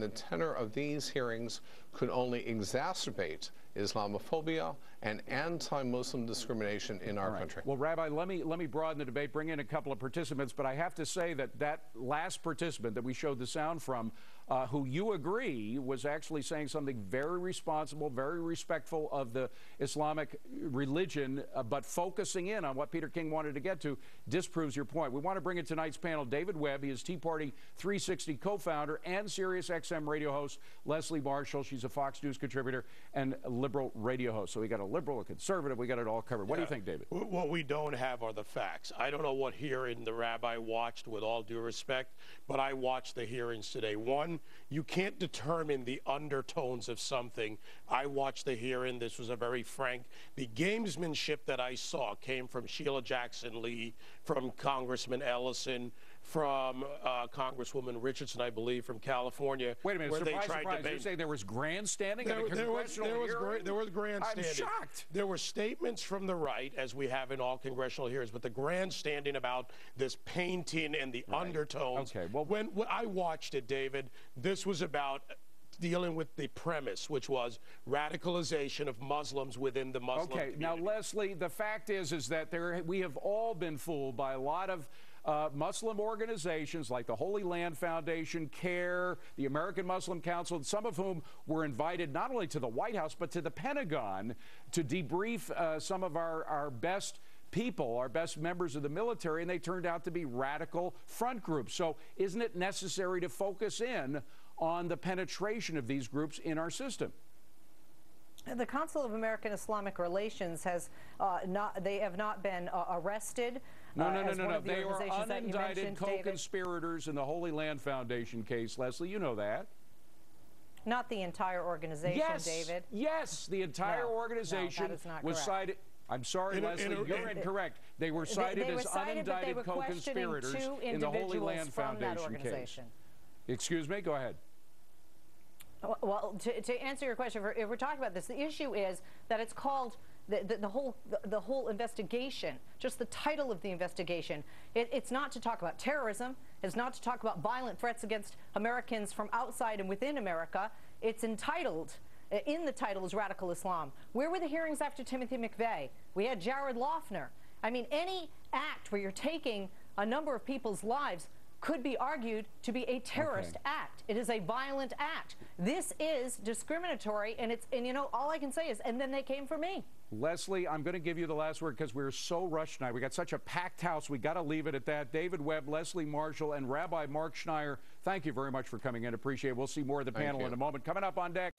and the tenor of these hearings could only exacerbate Islamophobia and anti-Muslim discrimination in our country. Well, Rabbi, let me broaden the debate, bring in a couple of participants, but I have to say that that last participant that we showed the sound from, who you agree was actually saying something very responsible, very respectful of the Islamic religion, but focusing in on what Peter King wanted to get to, disproves your point. We want to bring in tonight's panel David Webb. He is Tea Party 360 co-founder and Sirius XM radio host Leslie Marshall. She's a Fox News contributor and a liberal radio host. So we got a liberal, a conservative, we got it all covered. What do you think, David? What we don't have are the facts. I don't know what hearing the rabbi watched, with all due respect, but I watched the hearings today. One, you can't determine the undertones of something. I watched the hearing. This was a very frank. The gamesmanship that I saw came from Sheila Jackson Lee, from Congressman Ellison, from Congresswoman Richardson, I believe, from California. Wait a minute, surprise. You're saying there was grandstanding at a congressional hearing? There was grandstanding. I'm shocked. There were statements from the right, as we have in all congressional hearings, but the grandstanding about this painting and the undertones. Okay, well, when I watched it, David, this was about dealing with the premise, which was radicalization of Muslims within the Muslim community. Now, Leslie, the fact is that we have all been fooled by a lot of Muslim organizations like the Holy Land Foundation, CARE, the American Muslim Council, some of whom were invited not only to the White House but to the Pentagon to debrief some of our best people, our best members of the military, and they turned out to be radical front groups. So isn't it necessary to focus in on the penetration of these groups in our system? The Council of American Islamic Relations has they have not been arrested. No. They were unindicted co-conspirators in the Holy Land Foundation case, Leslie. You know that. Not the entire organization, David. Yes, the entire organization that is not was correct. cited. I'm sorry, Leslie, you're incorrect. They were cited as unindicted co-conspirators in the Holy Land Foundation case. Excuse me? Go ahead. Well, to answer your question, if we're talking about this, the issue is that it's called the whole investigation, just the title of the investigation. It's not to talk about terrorism. It's not to talk about violent threats against Americans from outside and within America. It's entitled, in the title is Radical Islam. Where were the hearings after Timothy McVeigh? We had Jared Loughner. I mean, any act where you're taking a number of people's lives could be argued to be a terrorist act. It is a violent act. This is discriminatory, and you know, all I can say is, and then they came for me. Leslie, I'm going to give you the last word because we're so rushed tonight. We got such a packed house. We got to leave it at that. David Webb, Leslie Marshall, and Rabbi Mark Schneier, thank you very much for coming in. Appreciate it. We'll see more of the panel in a moment. Coming up on deck.